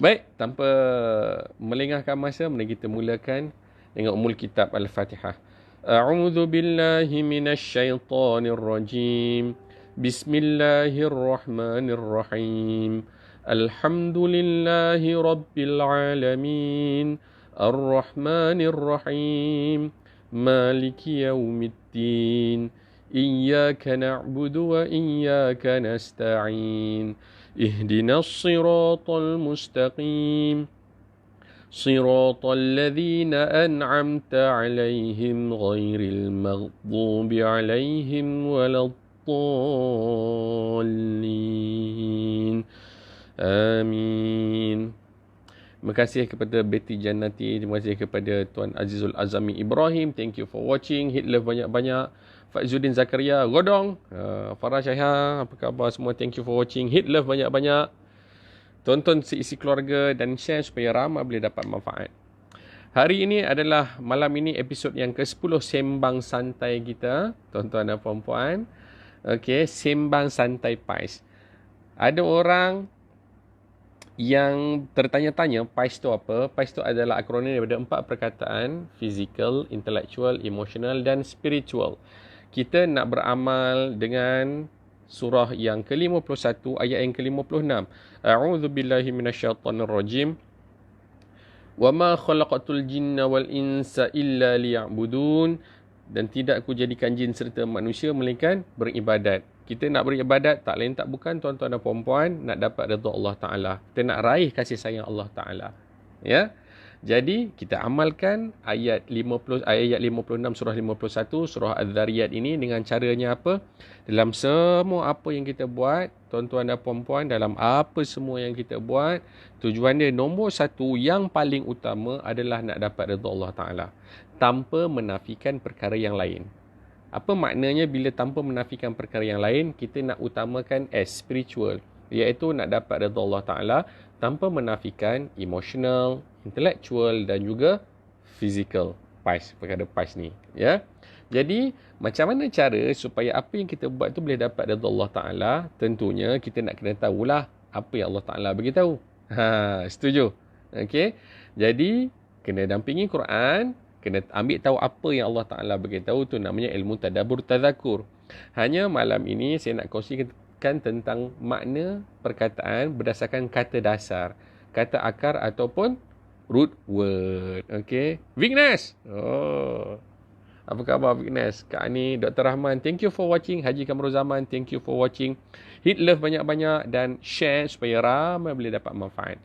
Baik, tanpa melengahkan masa, mari kita mulakan dengan umul kitab Al-Fatihah. A'udzu billahi minasy syaithanir rajim. Bismillahirrahmanirrahim. Alhamdulillahi rabbil alamin. Ar-Rahmanir Rahim. Maliki yaumiddin. Iyyaka na'budu wa iyyaka nasta'in. اهدنا الصراط المستقيم صراط الذين أنعمت عليهم غير المغضوب عليهم ولا الضالين آمين. Terima kasih kepada Betty Jannati. Terima kasih kepada Tuan Azizul Azami Ibrahim. Thank you for watching. Hit love banyak-banyak. Faizuddin Zakaria Godong. Farah Syahya, apa khabar semua? Thank you for watching. Hit love banyak-banyak. Tonton seisi keluarga dan share supaya ramai boleh dapat manfaat. Hari ini adalah malam ini episod yang ke-10 Sembang Santai kita. Tuan-tuan dan puan-puan. Okey, Sembang Santai PAIS. Ada orang yang tertanya-tanya PAIS tu apa? PAIS tu adalah akronim daripada 4 perkataan: physical, intellectual, emotional dan spiritual. Kita nak beramal dengan surah yang ke-51 ayat yang ke-56. A'udzu billahi minasyaitonir rajim. Wa ma khalaqatul jinna wal insa illa liya'budun. Dan tidak aku jadikan jin serta manusia melainkan beribadat. Kita nak beribadat tak lain tak bukan, tuan-tuan dan puan-puan, nak dapat redha Allah Ta'ala. Kita nak raih kasih sayang Allah Ta'ala. Ya. Jadi, kita amalkan ayat 56 surah 51 surah Az-Zariyat ini dengan caranya apa? Dalam semua apa yang kita buat, tuan-tuan dan puan-puan, dalam apa semua yang kita buat, tujuan dia nombor satu yang paling utama adalah nak dapat redha Allah Ta'ala. Tanpa menafikan perkara yang lain. Apa maknanya bila tanpa menafikan perkara yang lain? Kita nak utamakan spiritual, iaitu nak dapat redha Allah Ta'ala tanpa menafikan emotional, intellectual dan juga physical. PAIS, perkara PAIS ni. Ya. Jadi, macam mana cara supaya apa yang kita buat tu boleh dapat redha Allah Ta'ala? Tentunya kita nak kena tahulah apa yang Allah Ta'ala beritahu. Setuju? Okey. Jadi, kena dampingi Quran. Kena ambil tahu apa yang Allah Ta'ala beritahu, tu namanya ilmu tadabbur tadzakur. Hanya malam ini saya nak kongsikan tentang makna perkataan berdasarkan kata dasar, kata akar ataupun root word. Okey. Vignesh. Oh. Apa khabar Vignesh? Kak Ani, Dr. Rahman, thank you for watching. Haji Kamrul Zaman, thank you for watching. Hit love banyak-banyak dan share supaya ramai boleh dapat manfaat.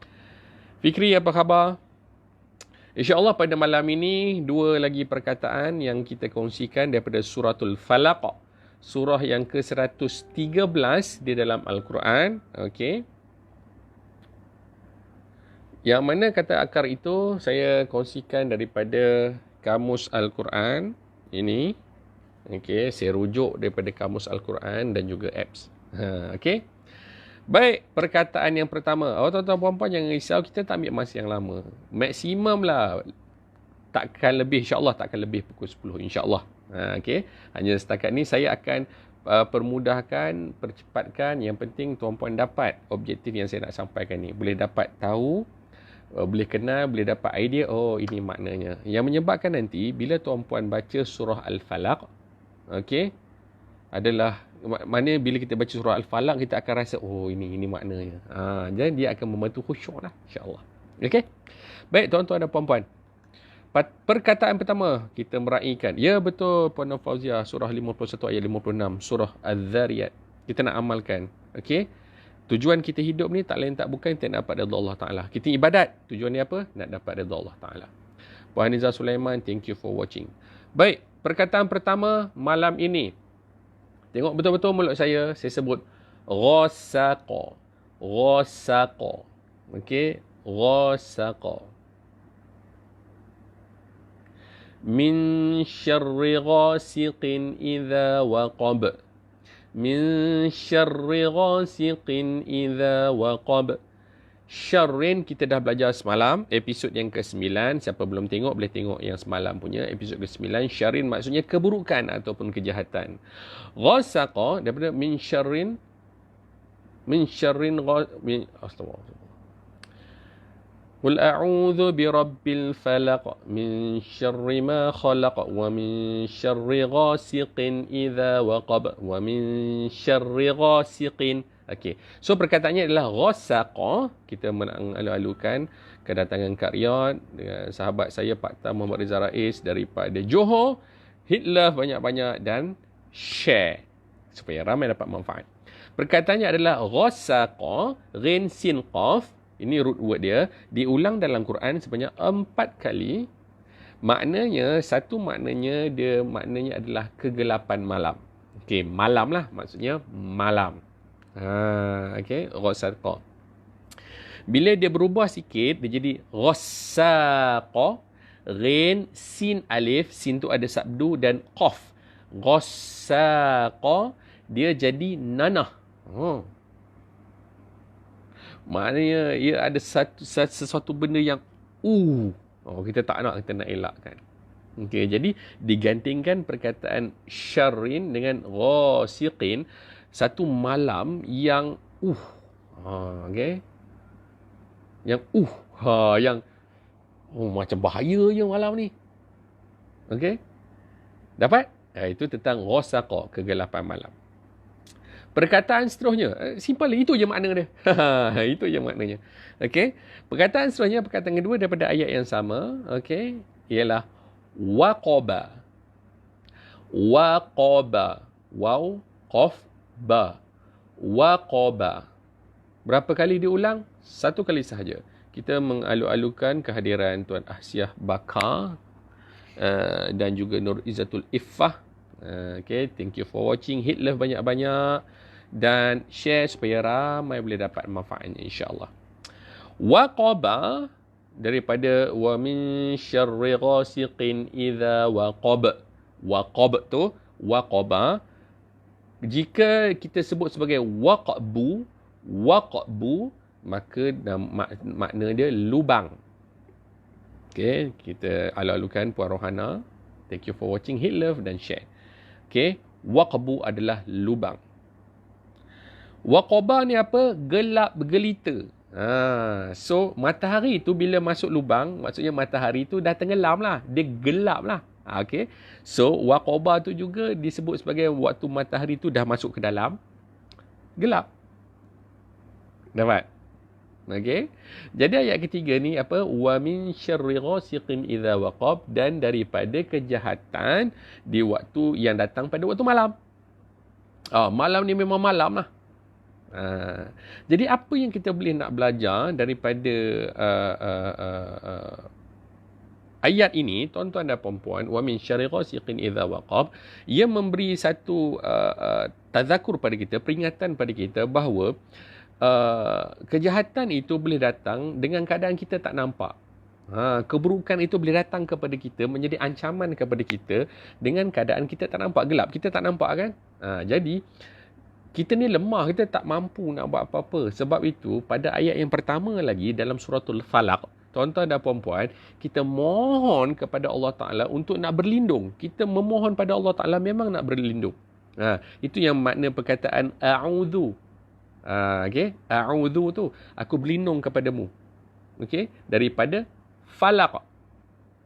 Fikri, apa khabar? InsyaAllah pada malam ini, 2 lagi perkataan yang kita kongsikan daripada suratul Falaq. Surah yang ke-113 di dalam Al-Quran. Okey. Yang mana kata akar itu, saya kongsikan daripada Kamus Al-Quran. Ini. Okey, saya rujuk daripada Kamus Al-Quran dan juga apps. Okey. Baik, perkataan yang pertama. Tuan-tuan puan-puan jangan risau, kita tak ambil masa yang lama. Maksimum lah takkan lebih, insya-Allah takkan lebih pukul 10 insya-Allah. Okey. Hanya setakat ni saya akan permudahkan, percepatkan. Yang penting tuan-puan dapat objektif yang saya nak sampaikan ni. Boleh dapat tahu, boleh kenal, boleh dapat idea, oh ini maknanya. Yang menyebabkan nanti bila tuan-puan baca surah Al-Falaq, okey, adalah mana bila kita baca surah Al-Falaq kita akan rasa oh ini maknanya. Jadi dia akan membantu khusyuk lah insya-Allah. Okey. Baik tuan-tuan dan puan-puan. Perkataan pertama kita meraihkan. Ya betul Puan Fauzia, surah 51 ayat 56 surah Az-Zariyat. Kita nak amalkan. Okey. Tujuan kita hidup ni tak lain tak bukan kita nak dapat redha Allah Ta'ala. Kita ibadat. Tujuan dia apa? Nak dapat redha Allah Ta'ala. Puan Haniza Sulaiman, thank you for watching. Baik, perkataan pertama malam ini. Tengok betul-betul mulut saya sebut ghasaqa. Ghasaqa. Okey, ghasaqa. Min syarri ghasiqin idza waqab. Min syarri ghasiqin idza waqab. Syarrin kita dah belajar semalam, episod yang ke-9. Siapa belum tengok, boleh tengok yang semalam punya, episod ke-9. Syarrin maksudnya keburukan ataupun kejahatan. Ghasaqa daripada min syarrin astagfirullah. Qul a'udzu birabbil falaq min syarri ma khalaq wa min syarri ghasiqin idza waqab wa min syarri ghasiqin. Okey. So perkataannya adalah ghasaqa. Kita mengalu-alukan kedatangan Kak Riyad dengan sahabat saya Pak Tam Muhammad Rizal Rais daripada Johor. Hit love banyak-banyak dan share supaya ramai dapat manfaat. Perkataannya adalah ghasaqa, ghin sin qaf. Ini root word dia. Diulang dalam Quran sebanyak 4 kali. Maknanya, satu maknanya adalah kegelapan malam. Okey, malam lah. Maksudnya malam. Okey, ghasaqa. Bila dia berubah sikit, dia jadi ghasaqa. Ghin, sin, alif. Sin tu ada sabdu dan qaf. Ghasaqa. Dia jadi nanah. Maknanya ia ada sesuatu benda yang kita tak nak, kita nak elakkan. Okey, jadi digantingkan perkataan syarrin dengan ghasiqin, satu malam yang okey. Yang yang macam bahaya je malam ni. Okey? Dapat? Itu tentang ghasaqa, kegelapan malam. Perkataan seterusnya, simple, itu je makna dia. Itu je maknanya. Okey. Perkataan seterusnya, perkataan kedua daripada ayat yang sama, okey, ialah waqaba. Waqaba. Waw, qaf, ba. Waqaba. Berapa kali diulang? Satu kali sahaja. Kita mengalu-alukan kehadiran Tuan Ahsiah Bakar dan juga Nur Izzatul Iffah. Okay, thank you for watching. Hit love banyak-banyak dan share supaya ramai boleh dapat manfaatnya, insya-Allah. Waqaba daripada wa min syarri ghasiqin idza waqab. Waqab tu waqaba. Jika kita sebut sebagai waqbu, maka makna dia lubang. Okay, kita alu-alukan Puan Rohana. Thank you for watching. Hit love dan share. Okay, waqbu adalah lubang. Waqaba ni apa? Gelap, bergelita. So, matahari tu bila masuk lubang, maksudnya matahari tu dah tenggelam lah. Dia gelap lah. Okay. So, waqaba tu juga disebut sebagai waktu matahari tu dah masuk ke dalam gelap. Dapat? Okey. Jadi ayat ketiga ni apa? Wa min syarri ghasiqin idza waqab, dan daripada kejahatan di waktu yang datang pada waktu malam. Malam ni memang malam lah. Jadi apa yang kita boleh nak belajar daripada ayat ini, tuan-tuan dan puan-puan, wa min syarri ghasiqin idza waqab, ia memberi satu tazakur pada kita, peringatan pada kita bahawa kejahatan itu boleh datang dengan keadaan kita tak nampak. Keburukan itu boleh datang kepada kita, menjadi ancaman kepada kita dengan keadaan kita tak nampak, gelap. Kita tak nampak kan? Jadi kita ni lemah, kita tak mampu nak buat apa-apa. Sebab itu pada ayat yang pertama lagi dalam suratul Falaq, tuan-tuan dan puan-puan, kita mohon kepada Allah Ta'ala untuk nak berlindung. Kita memohon pada Allah Ta'ala memang nak berlindung. Itu yang makna perkataan a'udhu. Okay? A'udhu tu, aku berlindung kepadamu. Okay? Daripada falaq.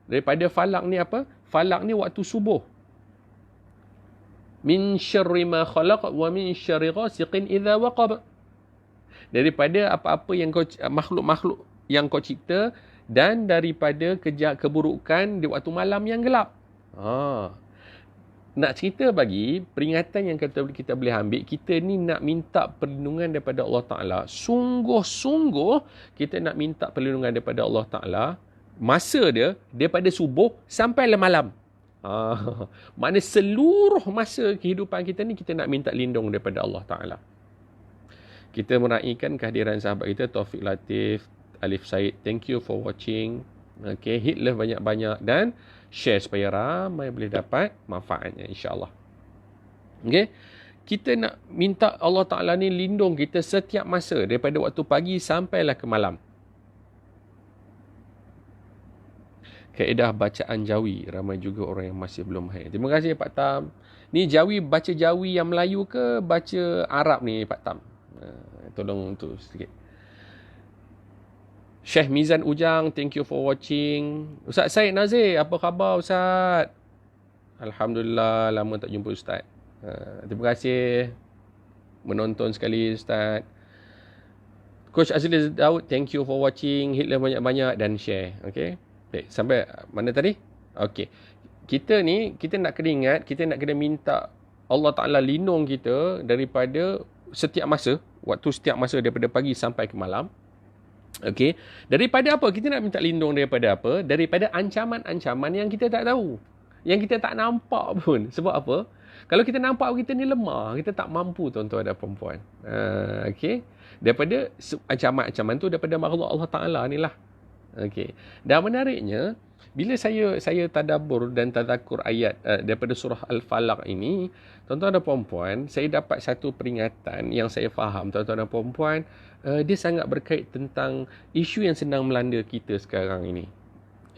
Daripada falaq ni apa? Falaq ni waktu subuh. Min syarri ma khalaq wa min syarri ghasiqin idza waqab. Daripada apa-apa yang makhluk-makhluk yang kau cipta, dan daripada keburukan di waktu malam yang gelap. Nak cerita bagi peringatan yang kita boleh ambil, kita ni nak minta perlindungan daripada Allah Ta'ala. Sungguh-sungguh kita nak minta perlindungan daripada Allah Ta'ala. Masa dia daripada subuh sampai malam. Maknanya seluruh masa kehidupan kita ni kita nak minta lindung daripada Allah Ta'ala. Kita meraihkan kehadiran sahabat kita Taufik Latif, Alif Said. Thank you for watching. Okay, hit love banyak-banyak dan share supaya ramai boleh dapat manfaatnya, insya-Allah. Okay, kita nak minta Allah Ta'ala ni lindung kita setiap masa daripada waktu pagi sampailah ke malam. Kaedah bacaan Jawi, ramai juga orang yang masih belum faham. Terima kasih Pak Tam. Ni Jawi, baca Jawi yang Melayu ke baca Arab ni Pak Tam? Tolong tu sedikit. Syekh Mizan Ujang, thank you for watching. Ustaz Syed Nazir, apa khabar Ustaz? Alhamdulillah, lama tak jumpa Ustaz. Terima kasih menonton sekali Ustaz. Coach Azli Daud, thank you for watching. Hit like banyak-banyak dan share. Okay. Baik, sampai mana tadi? Okay. Kita ni, kita nak kena ingat, kita nak kena minta Allah Ta'ala lindung kita daripada setiap masa. Waktu setiap masa daripada pagi sampai ke malam. Okay. Daripada apa? Kita nak minta lindung daripada apa? Daripada ancaman-ancaman yang kita tak tahu. Yang kita tak nampak pun. Sebab apa? Kalau kita nampak kita ni lemah, kita tak mampu tuan-tuan dan perempuan. Okay. Daripada ancaman-ancaman tu daripada makhluk Allah Ta'ala ni lah. Okay. Dan menariknya, bila saya tadabbur dan tadakur ayat daripada surah Al-Falaq ini, tuan-tuan dan perempuan, saya dapat satu peringatan yang saya faham, tuan-tuan dan perempuan, dia sangat berkait tentang isu yang sedang melanda kita sekarang ini.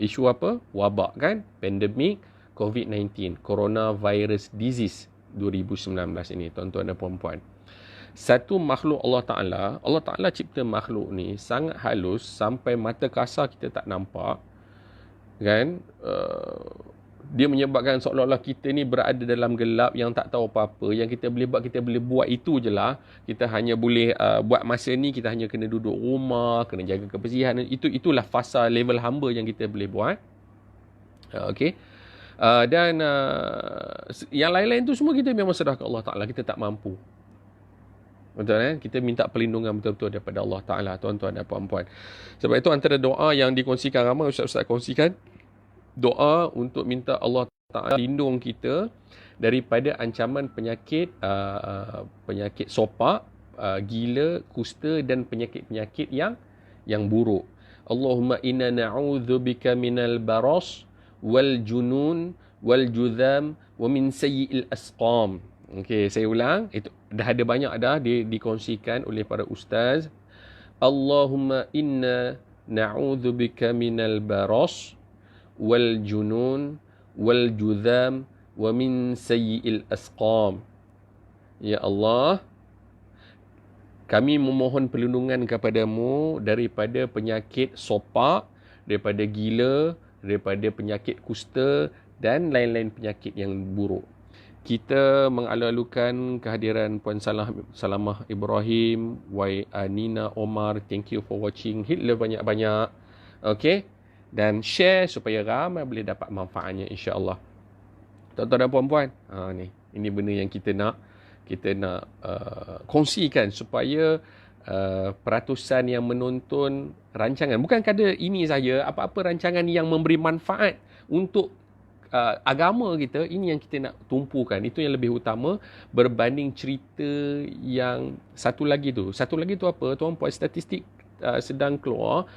Isu apa? Wabak kan? Pandemik COVID-19, Coronavirus Disease 2019 ini, tuan-tuan dan perempuan. Satu makhluk Allah Ta'ala cipta makhluk ni sangat halus sampai mata kasar kita tak nampak. Kan? Dia menyebabkan seolah-olah kita ni berada dalam gelap yang tak tahu apa-apa. Yang kita boleh buat, kita boleh buat itu je lah. Kita hanya boleh buat masa ni, kita hanya kena duduk rumah, kena jaga kebersihan. Itulah fasa level hamba yang kita boleh buat. Okay. Dan yang lain-lain tu semua kita memang serah ke Allah Ta'ala. Kita tak mampu. Betul kan? Kita minta perlindungan betul-betul daripada Allah Ta'ala, tuan-tuan dan puan-puan. Sebab itu antara doa yang dikongsikan ramai, ustaz-ustaz kongsikan, doa untuk minta Allah Ta'ala lindung kita daripada ancaman penyakit penyakit sopak, gila, kusta dan penyakit-penyakit yang buruk. Allahumma inna na'udzubika minal baras wal junun wal judham wa min sayyi'il asqam. Okey, saya ulang. Itu dah ada banyak dah dikongsikan oleh para ustaz. Allahumma inna na'udzubika minal baras wal junun wal judham wa min sayyi'il asqam. Ya Allah, kami memohon perlindungan kepadamu daripada penyakit sopak, daripada gila, daripada penyakit kusta dan lain-lain penyakit yang buruk. Kita mengalu-alukan kehadiran Puan Salamah Ibrahim, Nina Omar, thank you for watching. Hit love banyak-banyak. Okay. Dan share supaya ramai boleh dapat manfaatnya, insya-Allah. Tuan-tuan dan puan-puan, ini benda yang kita nak kongsikan supaya peratusan yang menonton rancangan, bukan kadar ini saja, apa-apa rancangan yang memberi manfaat untuk agama kita, ini yang kita nak tumpukan. Itu yang lebih utama berbanding cerita yang satu lagi tu apa, tuan-puan, statistik sedang keluar,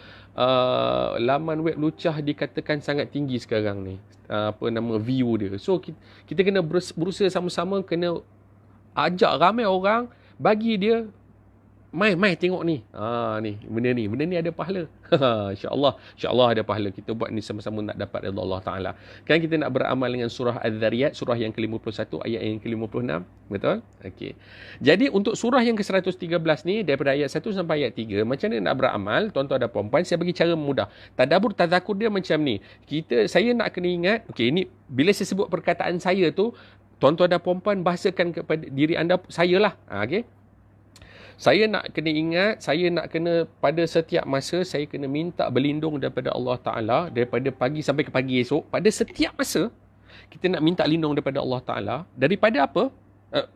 laman web lucah dikatakan sangat tinggi sekarang ni, view dia. So kita kena berusaha sama-sama, kena ajak ramai orang, bagi dia mai tengok ni. Benda ni ada pahala. InsyaAllah ada pahala. Kita buat ni sama-sama nak dapat redha Allah Ta'ala. Kan kita nak beramal dengan surah Adz-Dzariyat, surah yang ke-51 ayat yang ke-56. Betul? Okey. Jadi untuk surah yang ke-113 ni, daripada ayat 1 sampai ayat 3, macam mana nak beramal, tuan-tuan dan puan-puan, saya bagi cara mudah. Tadabbur, tazakur dia macam ni. Saya nak kena ingat, okey, ni bila saya sebut perkataan saya tu, tuan-tuan dan puan-puan bahasakan kepada diri anda, saya lah. Okey. Saya nak kena ingat, saya nak kena pada setiap masa, saya kena minta berlindung daripada Allah Ta'ala, daripada pagi sampai ke pagi esok. Pada setiap masa, kita nak minta lindung daripada Allah Ta'ala. Daripada apa?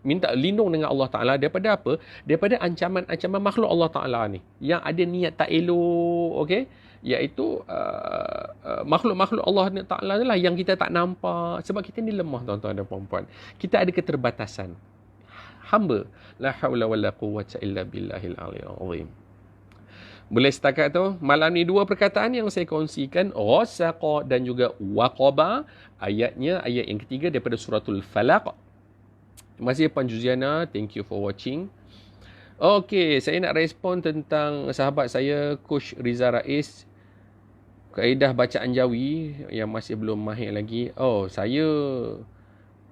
Minta lindung dengan Allah Ta'ala. Daripada apa? Daripada ancaman-ancaman makhluk Allah Ta'ala ni. Yang ada niat tak elok, okay? Iaitu makhluk-makhluk Allah Ta'ala ni lah yang kita tak nampak. Sebab kita ni lemah, tuan-tuan dan puan-puan. Kita ada keterbatasan. Hamba. La hawla wa la quwwata illa billahil aliyyil azim. Boleh setakat tu? Malam ni dua perkataan yang saya kongsikan. Ghasaqa dan juga waqaba. Ayatnya, ayat yang ketiga daripada suratul Falaq. Terima kasih Puan Juziana. Thank you for watching. Okey, saya nak respon tentang sahabat saya, Coach Riza Rais. Kaedah bacaan Jawi yang masih belum mahir lagi. Saya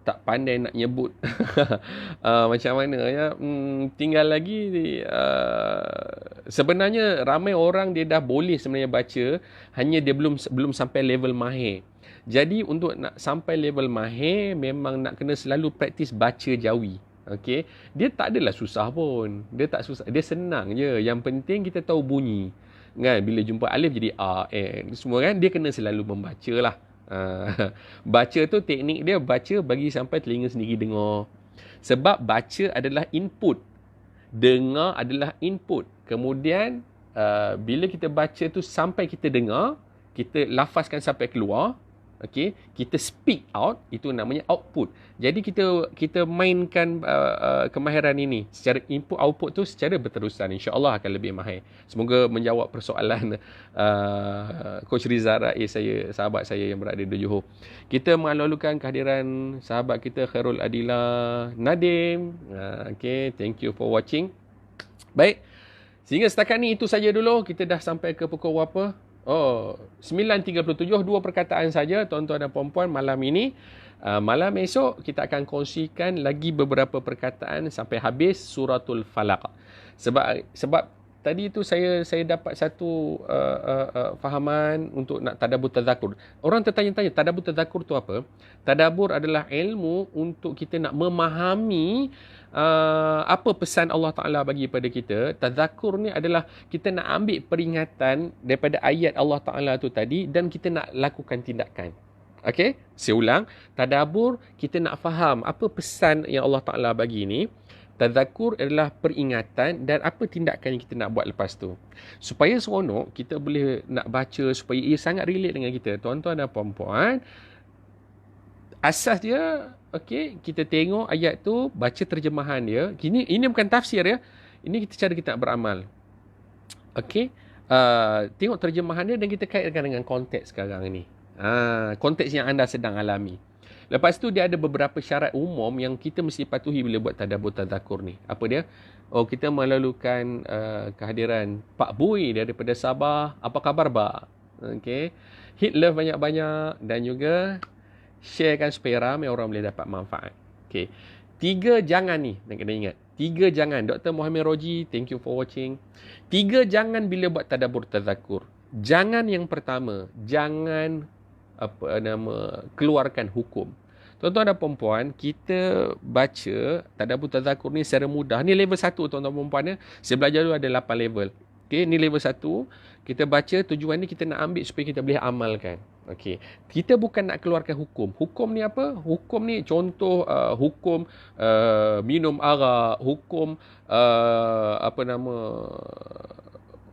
tak pandai nak nyebut macam mana ya. Tinggal lagi sebenarnya ramai orang dia dah boleh sebenarnya baca, hanya dia belum sampai level mahir. Jadi untuk nak sampai level mahir memang nak kena selalu praktis baca jawi. Okey, dia tak adalah susah pun. Dia tak susah, dia senang je. Yang penting kita tahu bunyi. Kan bila jumpa alif jadi a, n semua kan, dia kena selalu membaca lah. Baca tu teknik dia baca bagi sampai telinga sendiri dengar. Sebab baca adalah input, dengar adalah input. Kemudian bila kita baca tu sampai kita dengar, kita lafazkan sampai keluar, okey, kita speak out, itu namanya output. Jadi kita mainkan kemahiran ini secara input output tu secara berterusan, insya-Allah akan lebih mahir. Semoga menjawab persoalan Coach Rizal Rais saya, sahabat saya yang berada di Johor. Kita mengalu-alukan kehadiran sahabat kita Khairul Adila Nadim. Okey, thank you for watching. Baik. Sehingga setakat ni itu saja dulu. Kita dah sampai ke pukul berapa? 9.37, 2 perkataan saja tuan-tuan dan puan-puan malam ini. Malam esok kita akan kongsikan lagi beberapa perkataan sampai habis suratul Falaq. Sebab tadi tu saya dapat satu fahaman untuk nak tadabbur tadzakur. Orang tertanya-tanya tadabbur tadzakur tu apa? Tadabbur adalah ilmu untuk kita nak memahami apa pesan Allah Ta'ala bagi pada kita. Tadzakur ni adalah kita nak ambil peringatan daripada ayat Allah Ta'ala tu tadi dan kita nak lakukan tindakan. Okey, saya ulang. Tadabbur, kita nak faham apa pesan yang Allah Ta'ala bagi ni. Tadzakur adalah peringatan dan apa tindakan yang kita nak buat lepas tu. Supaya seronok, kita boleh nak baca supaya ia sangat relate dengan kita. Tuan-tuan dan puan-puan, asas dia, okey, kita tengok ayat tu, baca terjemahan dia. Ini bukan tafsir ya. Ini cara kita nak beramal. Okey, tengok terjemahan dia dan kita kaitkan dengan konteks sekarang ni. Konteks yang anda sedang alami. Lepas tu dia ada beberapa syarat umum yang kita mesti patuhi bila buat tadabbur tadzakur ni. Apa dia? Kita melalukan kehadiran Pak Bui daripada Sabah. Apa khabar, Pak? Okey. Hit love banyak-banyak dan juga sharekan supaya ramai orang boleh dapat manfaat. Okey. 3 jangan ni nak kena ingat. 3 jangan. Dr. Muhammad Roji, thank you for watching. 3 jangan bila buat tadabbur tadzakur. Jangan yang pertama, jangan keluarkan hukum. Tuan-tuan dan puan-puan, kita baca tadabbur tadzakur ni secara mudah. Ni level 1 tuan-tuan dan puan-puan ya. Saya belajar dulu ada 8 level. Okey, ni level 1. Kita baca, tujuan ni kita nak ambil supaya kita boleh amalkan. Okey. Kita bukan nak keluarkan hukum. Hukum ni apa? Hukum ni contoh hukum minum arak, hukum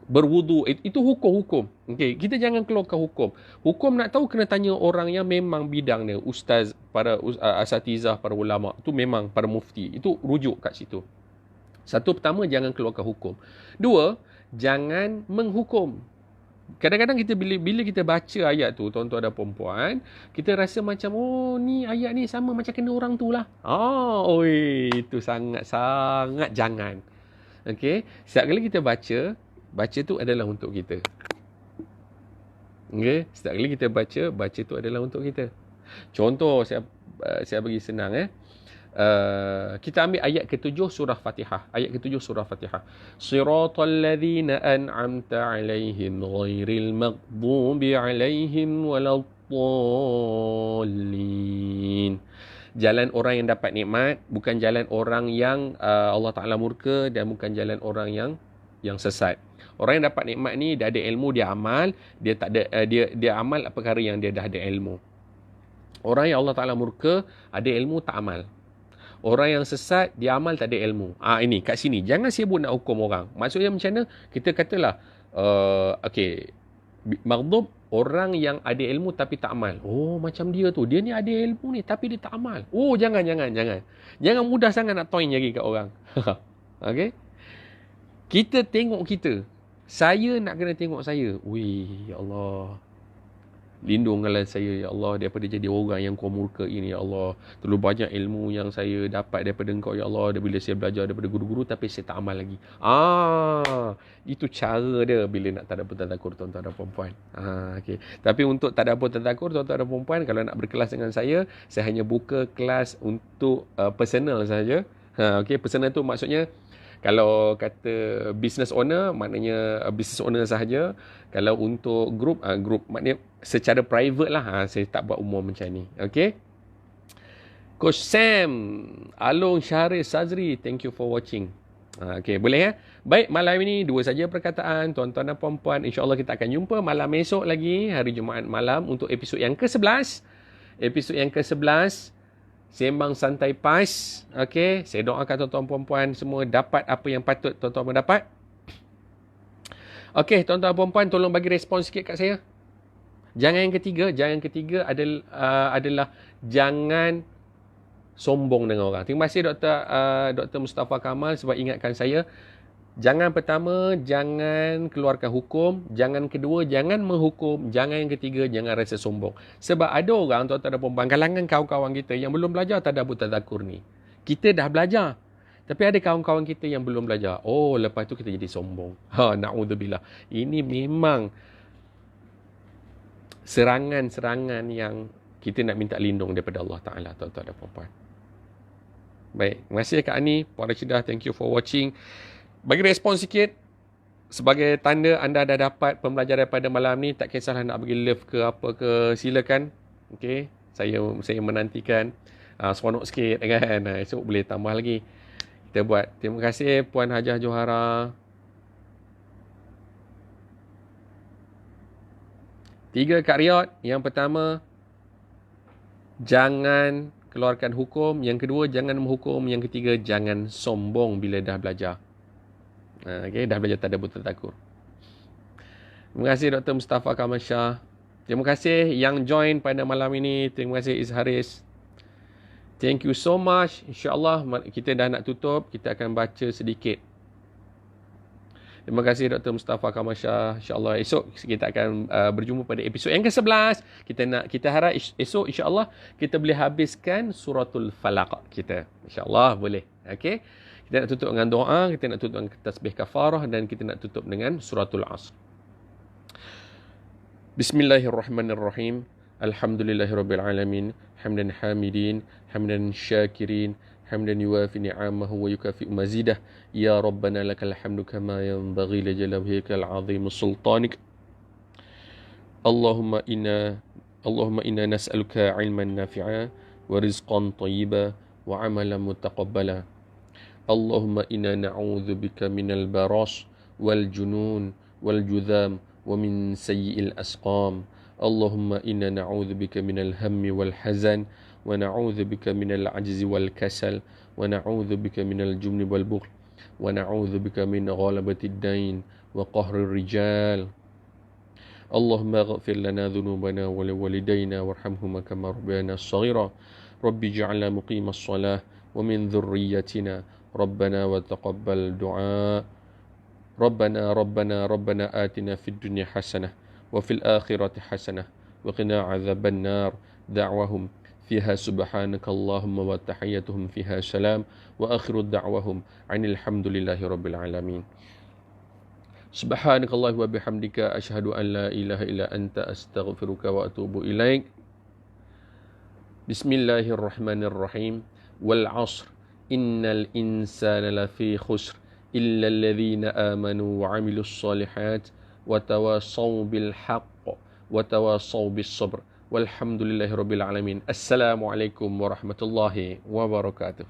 berwudu, itu hukum-hukum. Okey, kita jangan keluarkan hukum. Hukum nak tahu kena tanya orang yang memang bidang dia, ustaz, para asatizah, para ulama, tu memang para mufti. Itu rujuk kat situ. Satu, pertama, jangan keluarkan hukum. 2, jangan menghukum. Kadang-kadang kita bila kita baca ayat tu, tuan-tuan dan puan-puan, kita rasa macam ni ayat ni sama macam kena orang tu lah. Itu sangat-sangat jangan. Okey, setiap kali kita baca tu adalah untuk kita. Okey, setiap kali kita baca tu adalah untuk kita. Contoh saya bagi senang kita ambil ayat ke-7 surah Fatihah. Ayat ke-7 surah Fatihah. Siratal ladzina an'amta 'alaihim ghairil maghdubi 'alaihim waladdallin. Jalan orang yang dapat nikmat, bukan jalan orang yang Allah Ta'ala murka, dan bukan jalan orang yang sesat. Orang yang dapat nikmat ni dia ada ilmu, dia amal, dia tak ada dia amal perkara yang dia dah ada ilmu. Orang yang Allah Ta'ala murka, ada ilmu tak amal. Orang yang sesat, dia amal tak ada ilmu. Ini kat sini jangan sibuk nak hukum orang. Maksudnya macam mana? Kita katalah okey, maghdub, orang yang ada ilmu tapi tak amal. Macam dia tu, dia ni ada ilmu ni tapi dia tak amal. Jangan mudah sangat nak toin lagi kat orang. Okey, kita tengok kita. Saya nak kena tengok saya. Ya Allah, Lindungkanlah saya, ya Allah, daripada jadi orang yang kau murka ini, ya Allah. Terlalu banyak ilmu yang saya dapat daripada engkau, ya Allah. Dan bila saya belajar daripada guru-guru, tapi saya tak amal lagi. Itu cara dia bila nak tadabbur tadakkur, tuan-tuan dan puan-puan. Okay. Tapi untuk tadabbur tadakkur, tuan-tuan dan puan-puan, kalau nak berkelas dengan saya hanya buka kelas untuk personal saja. Okay. Personal tu maksudnya, kalau kata business owner, maknanya business owner sahaja. Kalau untuk group maknanya secara private lah. Saya tak buat umum macam ni. Okay. Coach Sam, Along Syahrir Sazri, thank you for watching. Okay, boleh ya? Baik, malam ini 2 saja perkataan, tuan-tuan dan puan-puan. InsyaAllah kita akan jumpa malam esok lagi, hari Jumaat malam, untuk episod yang ke-11. Episod yang ke-11. Sembang santai pas. Okay. Saya doakan tuan-tuan puan-puan semua dapat apa yang patut tuan-tuan mendapat. Okay, tuan-tuan puan-puan, tolong bagi respon sikit kat saya. Jangan yang ketiga adalah jangan sombong dengan orang. Terima kasih Dr. Mustafa Kamal sebab ingatkan saya. Jangan pertama, jangan keluarkan hukum. Jangan kedua, jangan menghukum. Jangan yang ketiga, jangan rasa sombong. Sebab ada orang, tuan-tuan dan puan-puan, kalangan kawan-kawan kita yang belum belajar tadabbur tadakkur ni. Kita dah belajar. Tapi ada kawan-kawan kita yang belum belajar. Oh, lepas tu kita jadi sombong. Na'udzubillah. Ini memang serangan-serangan yang kita nak minta lindung daripada Allah Ta'ala, tuan-tuan dan puan-puan. Baik, terima kasih Kak Ani, Puan Rashidah, thank you for watching. Bagi respon sikit, sebagai tanda anda dah dapat pembelajaran daripada malam ni, tak kisahlah nak bagi love ke apa ke, silakan. Okay, saya menantikan. Seronok sikit kan, esok boleh tambah lagi. Kita buat. Terima kasih Puan Hajah Johara. 3 Kak Riyad. Yang pertama, jangan keluarkan hukum. Yang kedua, jangan menghukum. Yang ketiga, jangan sombong bila dah belajar. Okay, dah belajar tadabbur tadakkur. Terima kasih Dr. Mustafa Kamal Shah. Terima kasih yang join pada malam ini. Terima kasih Izharis. Thank you so much. InsyaAllah kita dah nak tutup. Kita akan baca sedikit. Terima kasih Dr. Mustafa Kamal Shah. InsyaAllah esok kita akan berjumpa pada episod yang ke-11. Kita harap esok insyaAllah kita boleh habiskan suratul Falaq kita. InsyaAllah boleh. Okay. Kita nak tutup dengan doa, kita nak tutup dengan tasbih kafarah, dan kita nak tutup dengan suratul Asr. Bismillahirrahmanirrahim. Alhamdulillahirrabbilalamin. Hamdan hamidin, hamdan syakirin, hamdan yuwafi ni'amahu wa yukafi'u mazidah. Ya Rabbana lakal hamdu kama yanbaghi li jalali wajhikal azim sultanik. Allahumma inna nas'aluka ilman nafi'a wa rizqan tayyiba wa amalan mutaqabbala. Allahumma inna na'udzu bika minal baras wal junun wal judham wa min sayyi'il asqam. Allahumma inna na'udzu bika minal hammi wal hazan wa na'udzu bika minal ajzi wal kasal wa na'udzu bika minal jubni wal bukhl wa na'udzu bika min ghalabatid dain wa qahrir rijal. Allahumma ighfir lana dhunubana wa liwalidayna warhamhuma kama rabbayana shaghira. Rabbi ij'alna muqimas shalah wa min dhurriyyatina ربنا وتقبل دعاء. ربنا آتنا في الدنيا حسنة وفي الآخرة حسنة وقنا عذاب النار. دعوهم فيها سبحانك اللهم وتحيتهم فيها سلام وآخر دعوهم عن الحمد لله رب العالمين. سبحانك الله وبحمدك أشهد أن لا إله إلا أنت أستغفرك وأتوب إليك. بسم الله الرحمن الرحيم. والعصر innal insana lafi khusr illa alladhina amanu wa 'amilus solihat wa tawassaw bil haqq wa tawassaw bis sabr. Walhamdulillahirabbil alamin. Assalamualaikum warahmatullahi wabarakatuh.